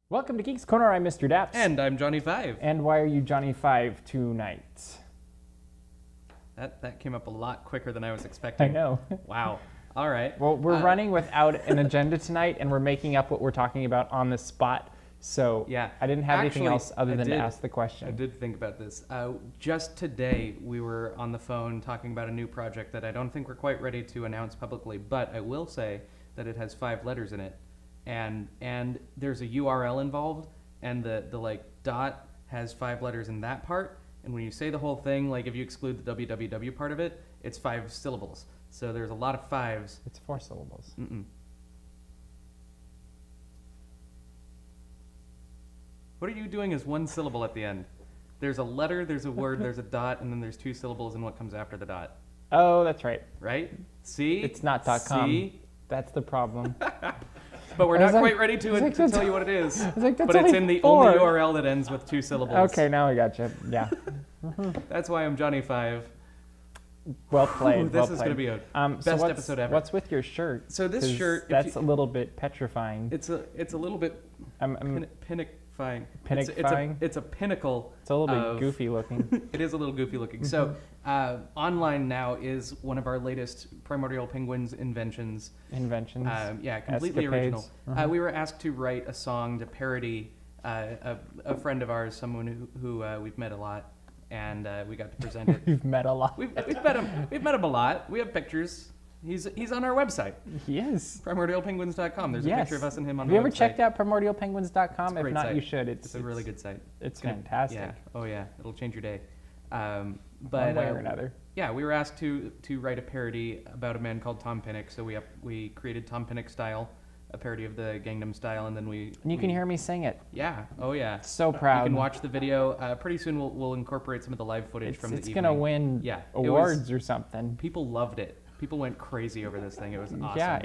Welcome to Geeks Corner. I'm Mr. Daps. And I'm Johnny Five. And why are you Johnny Five tonight? That came up a lot quicker than I was expecting. I know. Wow. All right. Well, we're running without an agenda tonight, and we're making up what we're talking about on the spot. So Yeah. I didn't have anything Actually, else other than to did. ask the question. I did think about this. Just today, we were on the phone talking about a new project that I don't think we're quite ready to announce publicly, but I will say that it has 5 letters in it, and there's a URL involved, and the like dot has 5 letters in that part, and when you say the whole thing, like if you exclude the www part of it, it's 5 syllables. So there's a lot of 5s. It's 4 syllables. Mm-mm. What are you doing as 1 syllable at the end? There's a letter, there's a word, there's a dot, and then there's 2 syllables and what comes after the dot. Oh, that's right. Right? See? It's not .com. See? That's the problem. But we're I was not like- quite ready I was like, to that's- tell you what it is. I was like, that's But it's only in the 4. only URL that ends with 2 syllables. Okay, now I got you. Yeah. That's why I'm Johnny Five. Well played. Ooh, this is going to be a so best what's, episode ever. What's with your shirt? So this 'Cause shirt, if that's you- a little bit petrifying. It's a little bit pinnifying. Pinnifying? It's a pinnacle. It's a little bit of- goofy looking. It is a little goofy looking. So online now is one of our latest Primordial Penguins inventions. Inventions. Yeah, completely original. Escapades. We were asked to write a song to parody a friend of ours, someone who we've met a lot, and we got to present it. You've met a lot. We've met him. We've met him a lot. We have pictures. He's on our website, Yes. primordialpenguins.com. There's a Yes. picture of us and him on Have the you ever website. checked out primordialpenguins.com? It's a If great not, site. you should. It's a really good site. It's gonna- fantastic. Yeah. Oh yeah. It'll change your day. One But way or another. yeah, we were asked to write a parody about a man called Tom Pinnock. So we created Tom Pinnock Style, a parody of the Gangnam Style, and then And you can hear me sing it. Yeah. Oh yeah. So proud. You can watch the video. Pretty soon we'll incorporate some of the live footage from the It's evening. gonna win Yeah, awards or something. People loved it. People went crazy over this thing. It was awesome. Yeah,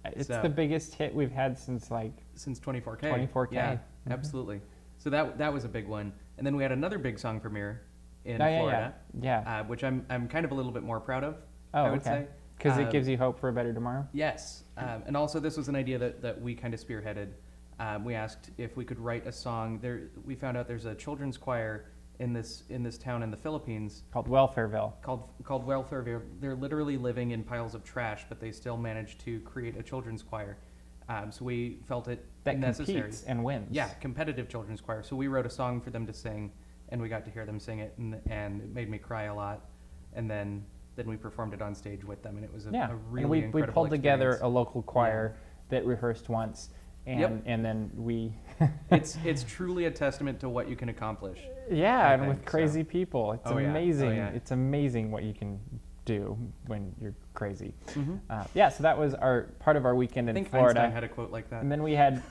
it's So- the biggest hit we've had since like Since 24K. 24K. Yeah, Mhm. absolutely. So that was a big one. And then we had another big song premiere in Oh, yeah, Florida, yeah. which I'm kind of a little bit more proud of. Oh, I would okay. say. Because it Um, gives you hope for a better tomorrow. Yes, and also this was an idea that we kind of spearheaded. We asked if we could write a song. We found out there's a children's choir in this town in the Philippines Called Welfareville. called Welfare. They're literally living in piles of trash, but they still managed to create a children's choir. So we felt it That necessary. competes and wins. Yeah, competitive children's choir. So we wrote a song for them to sing, and we got to hear them sing it, and it made me cry a lot. And then we performed it on stage with them, and it was a really and we incredible pulled together experience. a local choir that rehearsed once, and Yep. and then we. It's truly a testament to what you can accomplish. Yeah, I and think with crazy people, it's Oh, yeah. Oh, amazing. yeah. It's amazing what you can do when you're crazy. Mhm. Yeah, so that was part of our weekend I in think Florida. Einstein had a quote like that. And then we had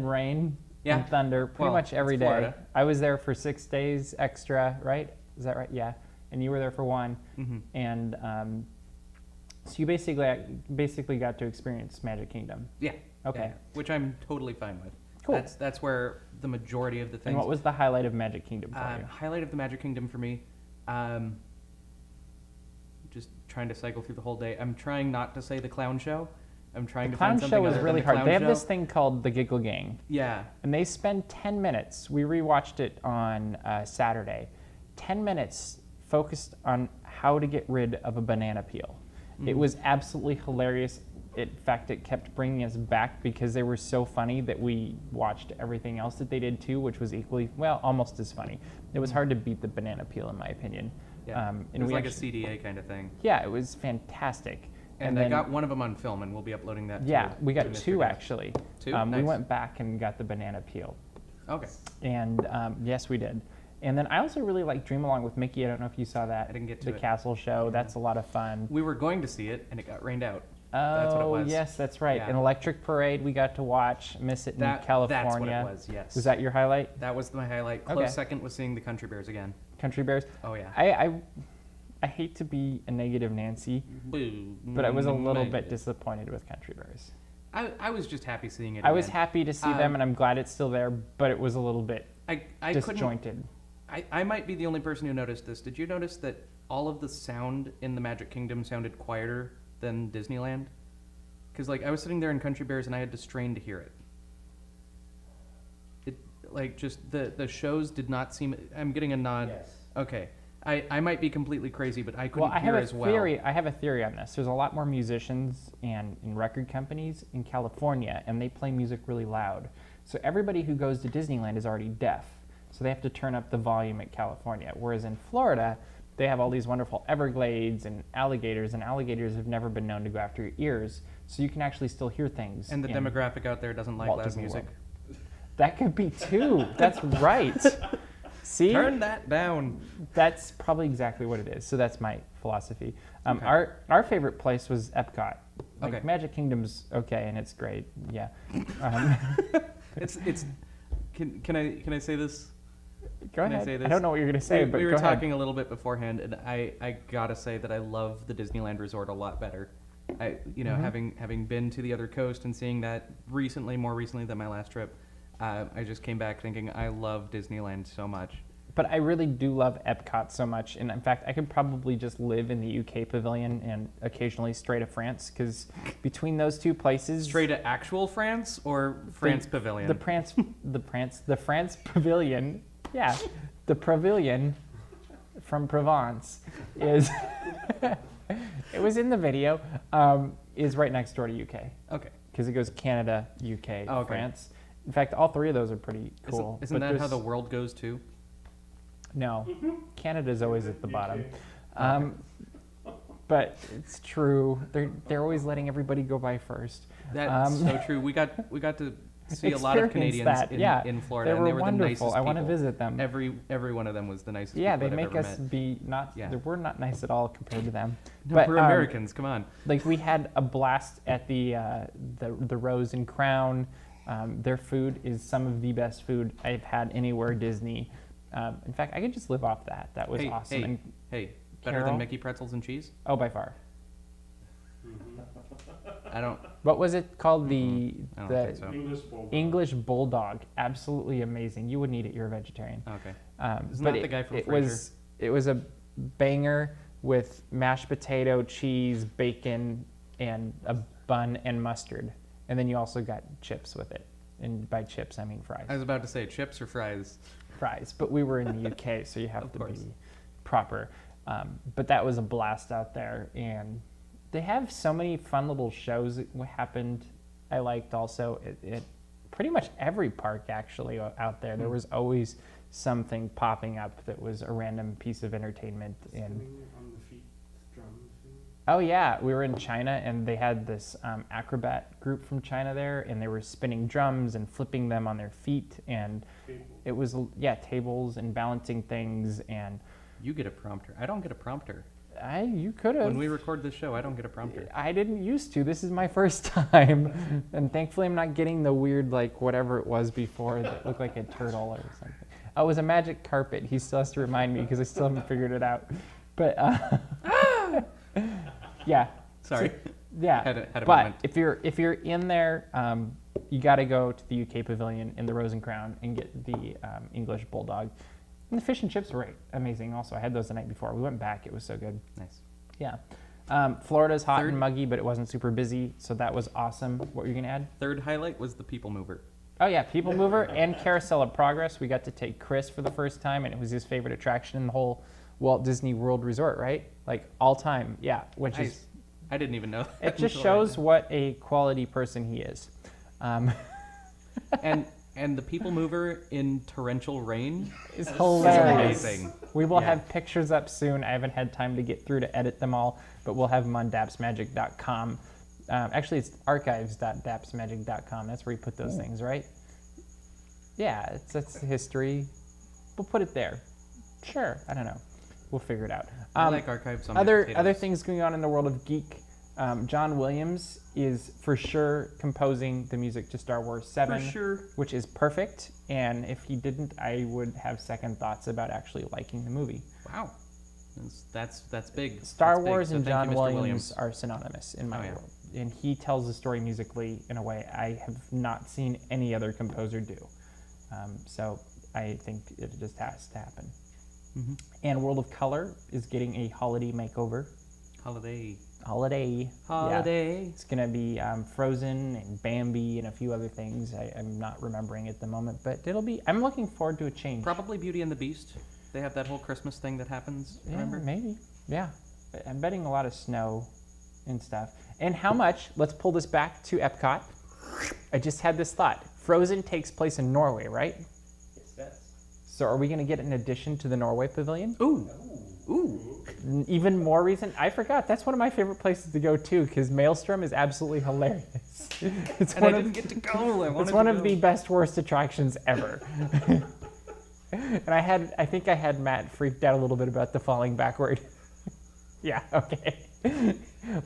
rain Yeah. and thunder pretty Well, much every it's day. Florida. I was there for 6 days extra, right? Is that right? Yeah. And you were there for 1, Mhm. and so you basically got to experience Magic Kingdom. Yeah. Okay. Yeah, which I'm totally fine with. Cool. That's where the majority of the things. And what was the highlight of Magic Kingdom for you? Highlight of the Magic Kingdom for me? Just trying to cycle through the whole day. I'm trying not to say the clown show. I'm trying The to clown find something show was other than really the hard. clown They have show. this thing called the Giggle Gang, Yeah. and they spend 10 minutes. We rewatched it on Saturday. 10 minutes focused on how to get rid of a banana peel. It Mhm. was absolutely hilarious. In fact, it kept bringing us back because they were so funny that we watched everything else that they did too, which was equally, well, almost as funny. It was hard to beat the banana peel, in my opinion. Yeah. And it was we like actually- a CDA kind of thing. Yeah, it was fantastic. And I then- got one of them on film, and we'll be uploading that. Yeah, to, we got to Mr. 2 Dash. actually. 2? We Nice. went back and got the banana peel. Okay. And yes, we did. And then I also really like Dream Along with Mickey. I don't know if you saw that. I didn't get to the it. castle show. That's a lot of fun. We were going to see it, and it got rained out. Oh, That's what it was. yes, that's right. Yeah. An electric parade we got to watch. Miss it in California. That's what it was. Yes. Was that your highlight? That was my highlight. Close Okay. second was seeing the Country Bears again. Country Bears. Oh yeah. I hate to be a negative Nancy, Boo. but I was a little bit Negative. disappointed with Country Bears. I was just happy seeing it. I was again. happy to see them, and I'm glad it's still there, but it was a little bit I couldn't. disjointed. I might be the only person who noticed this. Did you notice that all of the sound in the Magic Kingdom sounded quieter than Disneyland? Because like I was sitting there in Country Bears and I had to strain to hear it. like just the shows did not seem. I'm getting a nod. Yes. Okay. I might be completely crazy, but I couldn't Well, I hear have a as well. theory. I have a theory on this. There's a lot more musicians and record companies in California, and they play music really loud. So everybody who goes to Disneyland is already deaf. So they have to turn up the volume at California. Whereas in Florida, they have all these wonderful Everglades and alligators have never been known to go after your ears. So you can actually still hear things. And the in demographic out there doesn't like Walt loud Disney music. World. That could be too. That's right. See? Turn that down. That's probably exactly what it is. So that's my philosophy. Okay. Our favorite place was Epcot. Like Okay. Magic Kingdom's okay, and it's great. Yeah. It's. Can I say this? Go Can I ahead. say I this? don't know what you're going to say, but we were go ahead. talking a little bit beforehand, and I gotta say that I love the Disneyland Resort a lot better. Having been to the other coast and seeing that more recently than my last trip, I just came back thinking I love Disneyland so much. But I really do love Epcot so much, and in fact, I could probably just live in the UK pavilion and occasionally stray to France, because between those two places, Straight to actual France or France Pavilion? the France pavilion, yeah, the pavilion from Provence is it was in the video, is right next door to UK, Okay. because it goes Canada, UK, Oh, okay. France. In fact, all three of those are pretty cool. Isn't but that how there's- the world goes too? No, Canada's always at the bottom. But it's true. They're always letting everybody go by first. That's so true. We got to see a lot of Experience Canadians that, in Florida, They and were they were wonderful. the nicest I want to people. visit them. Every one of them was the nicest. Yeah, people they I've make ever us met. be not. Yeah. We're not nice at all compared to them. No, but we're Americans. Come on. Like we had a blast at the Rose and Crown. Their food is some of the best food I've had anywhere Disney. In fact, I could just live off that. That was awesome. Hey, better Carol? than Mickey pretzels and cheese? Oh, by far. I don't. What was it called? I don't think so. English Bulldog. English Bulldog. Absolutely amazing. You wouldn't eat it. You're a vegetarian. Okay. Isn't But that the guy from it Frasier? was a banger with mashed potato, cheese, bacon, and a bun and mustard. And then you also got chips with it. And by chips, I mean fries. I was about to say chips or fries. Fries. But we were in the UK, so you have Of to course. be proper. But that was a blast out there. And they have so many fun little shows that happened. I liked also at pretty much every park actually out there. There was always something popping up that was a random piece of entertainment. And Spinning on the feet, drums. oh yeah, we were in China and they had this acrobat group from China there, and they were spinning drums and flipping them on their feet, and Tables. it was tables and balancing things, and You get a prompter. I don't get a prompter. you could have. When we record this show, I don't get a prompter. I didn't used to. This is my first time, and thankfully I'm not getting the weird like whatever it was before that looked like a turtle or something. Oh, it was a magic carpet. He still has to remind me because I still haven't figured it out. But yeah. Sorry. So, yeah. Had a but moment. if you're in there, you got to go to the UK Pavilion in the Rose and Crown and get the English Bulldog. And the fish and chips were amazing. Also, I had those the night before. We went back. It was so good. Nice. Yeah. Florida's hot Third- and muggy, but it wasn't super busy, so that was awesome. What were you gonna add? Third highlight was the People Mover. Oh yeah, People Mover and Carousel of Progress. We got to take Chris for the first time, and it was his favorite attraction in the whole Walt Disney World Resort, right? Like all time, yeah. Which is I didn't even know. it that just until right shows what a quality person he is. now. And the People Mover in torrential rain It's is hilarious. amazing. We will Yeah. have pictures up soon. I haven't had time to get through to edit them all, but we'll have them on dapsmagic.com. Actually, it's archives.dapsmagic.com. That's where you put those things, right? Yeah, it's history. We'll put it there. Sure, I don't know. We'll figure it out. I like archives on my other potatoes. things going on in the world of geek. John Williams is for sure composing the music to Star Wars VII, For sure. which is perfect. And if he didn't, I would have second thoughts about actually liking the movie. Wow. That's big. Star That's big. Wars So and thank John you, Mr. Williams are synonymous in my Oh, yeah. world. And he tells the story musically in a way I have not seen any other composer do. So I think it just has to happen. Mhm. And World of Color is getting a holiday makeover. Holiday. Holiday. Holiday. Yeah. It's going to be Frozen and Bambi and a few other things. I'm not remembering at the moment, but it'll be. I'm looking forward to a change. Probably Beauty and the Beast. They have that whole Christmas thing that happens. Yeah, Remember? maybe. Yeah. I'm betting a lot of snow and stuff. And how much? Let's pull this back to Epcot. I just had this thought. Frozen takes place in Norway, right? Yes, that's. So are we going to get an addition to the Norway Pavilion? Ooh. Ooh. Even more reason. I forgot. That's one of my favorite places to go too, because Maelstrom is absolutely hilarious. It's And I didn't get to go. I wanted it's one to of go. the best worst attractions ever. And I think I had Matt freaked out a little bit about the falling backward. Yeah. Okay.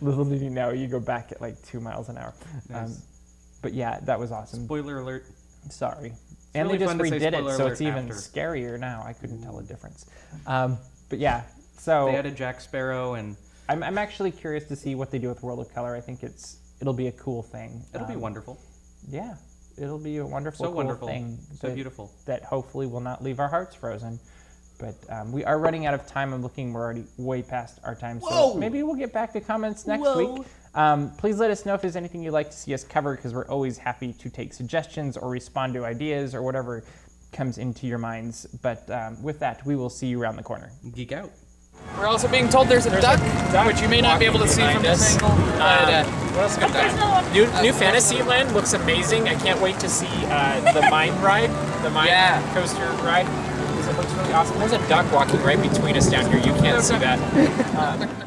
Little did you know, you go back at like 2 miles an hour. Nice. But yeah, that was awesome. Spoiler alert. Sorry. And really they just fun to say redid it, spoiler so alert it's even after. scarier now. I couldn't tell the difference. But yeah, so They added Jack Sparrow, and I'm actually curious to see what they do with World of Color. I think it'll be a cool thing. it'll be wonderful. Yeah, it'll be a wonderful, So cool wonderful. thing. So that- beautiful. That hopefully will not leave our hearts frozen. But we are running out of time. I'm looking, we're already way past our time. So Whoa! maybe we'll get back to comments next Whoa! week. Please let us know if there's anything you'd like to see us cover, because we're always happy to take suggestions or respond to ideas or whatever comes into your minds. But with that, we will see you around the corner. Geek out. We're also being told there's a duck, which you may not be able to see from this angle. What else got that? New Fantasyland looks amazing. I can't wait to see the mine ride, the mine coaster ride, because it looks really awesome. There's a duck walking right between us down here. You can't see that.